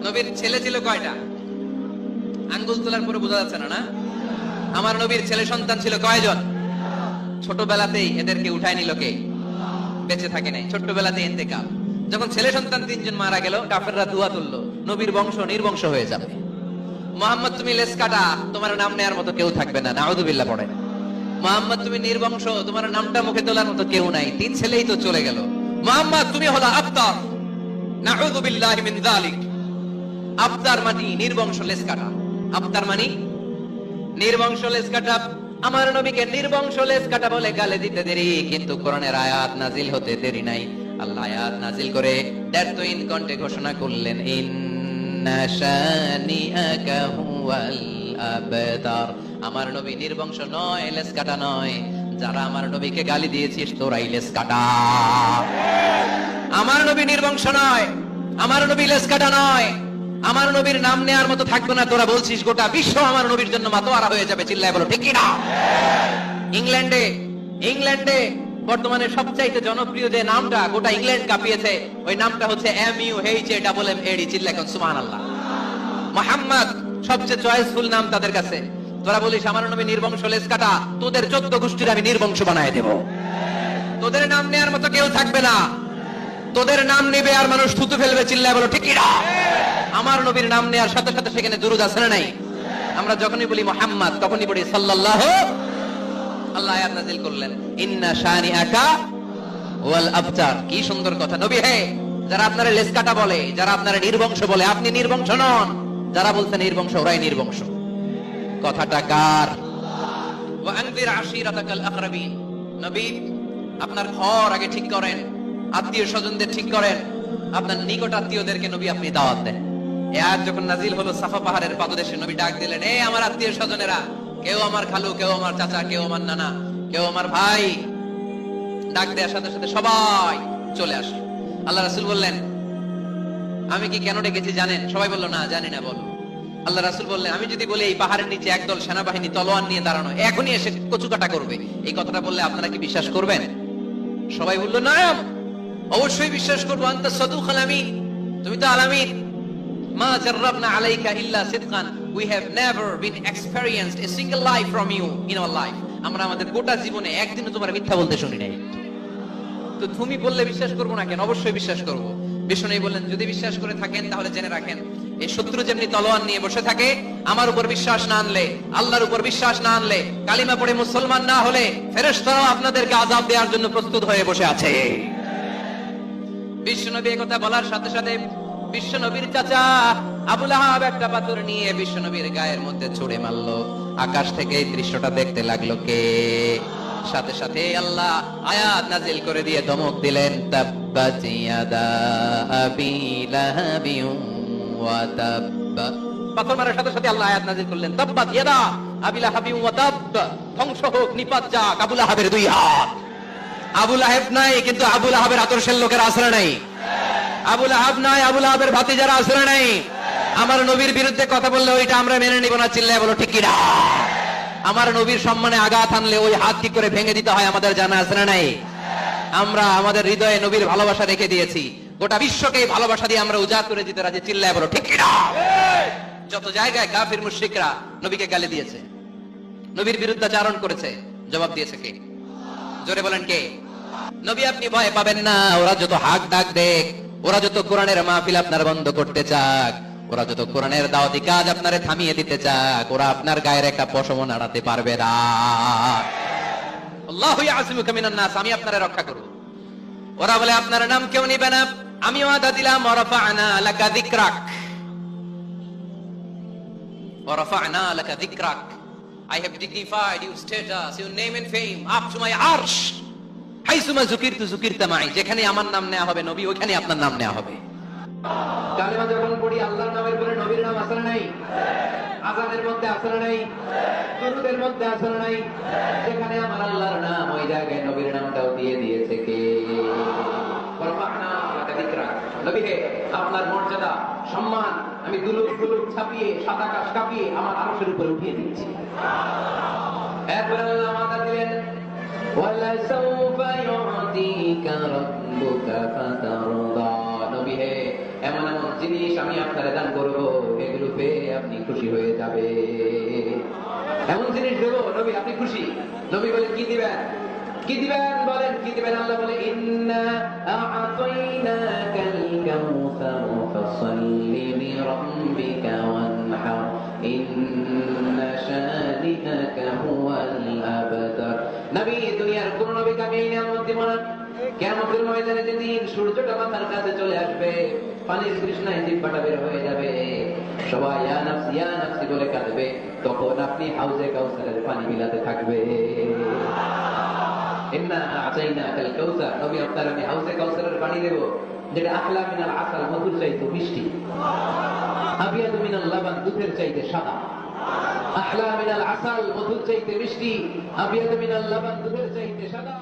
নবীর ছেলে ছিল কয়টা? আঙ্গুল তোলার পরে বোঝা যাচ্ছে না, না? আমার নবীর ছেলে সন্তান ছিল কয়জন? ছোটবেলাতেই এদেরকে উঠায় নিল কে? বেঁচে থাকে নাই, ছোট্টবেলাতে ইন্তেকাল। যখন ছেলে সন্তান 3 জন মারা গেল, কাফেররা দুয়া তুললো, নবীর বংশ নির্বংশ হয়ে যাবে। মুহাম্মদ তুমি লেস কাটা, তোমার নাম নেয়ার মতো কেউ থাকবে না। নাউযুবিল্লাহ পড়ে। মুহাম্মদ তুমি নির্বংশ, তোমার নামটা মুখে তোলার মতো কেউ নাই। 3 ছেলেই তো চলে গেল। মুহাম্মদ তুমি হলো আবতার, নাউযুবিল্লাহি মিন যালিক। আবতার মানে নির্বংশ, লেস কাটা। আবতার মানে নির্বংশ, লেস কাটা। আমার নবীকে নির্বংশ লেস কাটা বলে গালে দিতে দেরি, কিন্তু কোরআনের আয়াত নাজিল হতে দেরি নাই। আল্লাহ আয়াত নাজিল করে দ্ব্যর্থহীন কণ্ঠে ঘোষণা করলেন, ইন্না শানিআকা হুয়াল আবতার। আমার নবী নির্বংশ নয়, লেস কাটা নয়। যারা আমার নবীকে গালি দিয়েছিস তোরাই লেস কাটা। আমার নবী নির্বংশ নয়, আমার নবী লেস কাটা নয়। আমার নবীর নাম নেয়ার মতো থাকবে না। তোরা বলছিস গোটা বিশ্ব আমার নবীর জন্য মাতোয়ারা হয়ে যাবে। চিল্লায় বলো ঠিক কি না? ইংল্যান্ডে বর্তমানে সবচাইতে জনপ্রিয় যে নামটা গোটা ইংল্যান্ড কাঁপিয়েছে, ওই নামটা হচ্ছে MUHAMMAD। চিল্লায় এখন সুবহানাল্লাহ। মুহাম্মদ সবচেয়ে চয়েসফুল নাম তাদের কাছে। তোরা বলিস আমার নবী নির্বংশ, লেস কাটা। তোদের 14 গোষ্ঠীর আমি নির্বংশ বানায় দেব। তোদের নাম নেয়ার মতো কেউ থাকবে না। তোদের নাম নেবে আর মানুষ থুতু ফেলবে। চিল্লায় বলো ঠিক কি না? আমার নবীর নাম নেয়ার সাথে সাথে সেখানে দুরূদ আছে না নাই? আমরা যখনই বলি মুহাম্মদ তখনই পড়ি সাল্লাল্লাহু। আল্লাহ আয়াত নাযিল করলেন, ইন্না শানিআকা ওয়াল আবতার। কি সুন্দর কথা। নবী হে, যারা আপনারা লেস কাটা বলে, যারা আপনারা নির্বংশ বলে, আপনি নির্বংশ নন। যারা বলছে নির্বংশ, ওরাই নির্বংশ। কথাটা কার? ওয়া আনযির আশীরাতাকাল আকরাবিন। নবী আপনার ঘর আগে ঠিক করেন, আত্মীয় স্বজনদের ঠিক করেন, আপনার নিকট আত্মীয়দেরকে নবী আপনি দাওয়াত দেন। এই আয়াত যখন নাজিল হলো, সাফা পাহাড়ের পাদদেশে নবী ডাক দিলেন, এ আমার আত্মীয় স্বজনেরা, কেউ আমার খালু, কেউ আমার চাচা, কেউ আমার নানা, কেউ আমার ভাই। ডাক দেওয়ার সাথে সাথে সবাই চলে আসলো। আল্লাহ রাসূল বললেন, আমি কি কেন ডেকেছি জানেন? সবাই বললো না, জানি না। বলো। আল্লাহ রাসূল বললেন, আমি যদি বলি এই পাহাড়ের নিচে একদল সেনাবাহিনী তলোয়ার নিয়ে দাঁড়ানো, এখনই এসে কচুকাটা করবে, এই কথাটা বললে আপনারা কি বিশ্বাস করবেন? সবাই বললো না, অবশ্যই বিশ্বাস করবো। আনতা সাদুকুল আমিন, তুমি তো আলামিন। মা জাররাবনা আলাইকা ইল্লা সিদকান, we have never been experienced a single lie from you in our life. আমরা আমাদের গোটা জীবনে একদিনও তোমার মিথ্যা বলতে শুনি নাই। তো তুমি বললে বিশ্বাস করবো না কেন? অবশ্যই বিশ্বাস করবো। বিষ্ণু বললেন, যদি বিশ্বাস করে থাকেন তাহলে জেনে রাখেন, এই শত্রু যেমনি তলোয়ার নিয়ে বসে থাকে, আমার উপর বিশ্বাস না আনলে, আল্লাহর উপর বিশ্বাস না আনলে, কালিমা পড়ে মুসলমান না হলে, ফেরেশতারাও আপনাদেরকে আযাব দেওয়ার জন্য প্রস্তুত হয়ে বসে আছে। বিশ্বনবী এই কথা বলার সাথে সাথে বিশ্বনবীর চাচা আবু লাহাব একটা পাথর নিয়ে বিশ্বনবীর গায়ের মধ্যে ছুঁড়ে মারলো। আকাশ থেকে এই দৃশ্যটা দেখতে লাগলো কে? সাথে সাথে আল্লাহ আয়াত নাজিল করে দিয়ে ধমক দিলেন, তাব্বাত ইয়াদা আবি লাহাবিন ওয়া তাব্ব। পাথর মারার সাথে সাথে আল্লাহ আয়াত নাজিল করলেন, তাব্বাত ইয়াদা আবি লাহাবিন ওয়া তাব্ব। ধ্বংস হোক, নিপাত যাক আবু লাহাবের 2 হাত। আবু লাহাব নাই, কিন্তু আবু লাহাবের আদর্শের লোকের আশ্রয় নাই। আবু লাহাব নাই, আবু লাহাবের ভাতিজারা আশ্রয় নাই। আমার নবীর বিরুদ্ধে কথা বললে ওইটা আমরা মেনে নিব না। চিল্লায় বলো ঠিক কি না? আমার নবীর সম্মানে আঘাত আনলে ওই হাত কি করে ভেঙে দিতে হয় আমাদের জানা আছে না নাই? আমরা আমাদের হৃদয়ে নবীর ভালোবাসা রেখে দিয়েছি। গোটা বিশ্বকে এই ভালোবাসা দিয়ে আমরা উজাড় করে দিতে রাজি। চিল্লায় বলো ঠিক কি না? যত জায়গায় কাফির মুশরিকরা নবীকে গালি দিয়েছে, নবীর বিরুদ্ধাচারণ করেছে, জবাব দিয়েছে কে? জোরে বলেন কে? নবী আপনি ভয় পাবেন না। ওরা যত হাক ডাক দেখ, ওরা যত কোরআনের মাহফিল আপনার বন্ধ করতে চাক, ওরা যত কোরআনের দাওয়াতি কাজ আপনারে থামিয়ে দিতে চাক, ওরা আপনার গায়ের একটা পশম নাড়াতে পারবে না। আল্লাহু ইয়াসিমুকা মিনান নাস, আমি আপনারে রক্ষা করব। ওরা বলে আপনার নাম কেউ নিবে না। আমি ওয়াদা দিলাম, ওয়ারাফা'না লাকা যিকরাক, ওয়ারাফা'না লাকা যিকরাক। I have dignified your status, your name and fame up to my arsh. হাইসুমা যুকিরতু যুকিরতা মাই, যেখানে আমার নাম নেওয়া হবে নবী, ওখানে আপনার নাম নেওয়া হবে। কালেমা যখন পড়ি আল্লাহর নামের পরে নবীর নাম আছে না নাই? আযানের মধ্যে আছে না নাই? দুরূদের মধ্যে আছে না নাই? যেখানে আমার আল্লাহর নাম, ওই জায়গায় নবীর নামটাও দিয়ে দিয়েছে কে? ওয়ারফা'না লাকা যিকরাক। নবী হে, আপনার মর্যাদা, সম্মান আমি দুলুক দুলুক ছাপিয়ে, সাত আকাশ কাঁপিয়ে আমার আরশের উপরে উঠিয়ে দিচ্ছি। এরপর আল্লাহ ওয়াদা দিলেন, ওয়ালাসাউফা ইউতিকা রাব্বুকা ফাতারদা। নবী হে, এমন এমন জিনিস আমি আপনারে দান করব, এগুলো পেয়ে আপনি খুশি হয়ে যাবে। এমন জিনিস দেবো নবী আপনি খুশি। নবী বলেন কি দিবেন? কি দিবেন বলেন, কি দিবেন? আল্লাহ বলে ইন্না আ'তাইনাকাল কাউসার ফাসাল্লি লিরাব্বিকা ওয়ানহার ইন্না শানিআকা হুয়াল আবতার। নবী দুনিয়ার কোন নবীকে আমি এই নিয়ামত দিব না। কিয়ামতের ময়দানে যেদিন সূর্যটা মাথার কাছে চলে আসবে, পানির তৃষ্ণায় জিহ্বাটা বের হয়ে যাবে, সবাই ইয়া নাফসি বলে কাঁদবে, তখন আপনি হাউজে কাউসারের পানি বিলাতে থাকবে। ইন্না আ'তাইনাকাল কাউসার, নবী আপনার আমি হাউজে কাউসারের পানি দেব, যেটা আহলা মিনাল আসাল, মধুর চাইতে মিষ্টি, আবিয়াদু মিনাল লাবান, দুধের চাইতে সাদা। আহলা মিনাল আসাল, মধুর চাইতে মিষ্টি, আবিয়াদু মিনাল লাবান, দুধের চাইতে সাদা।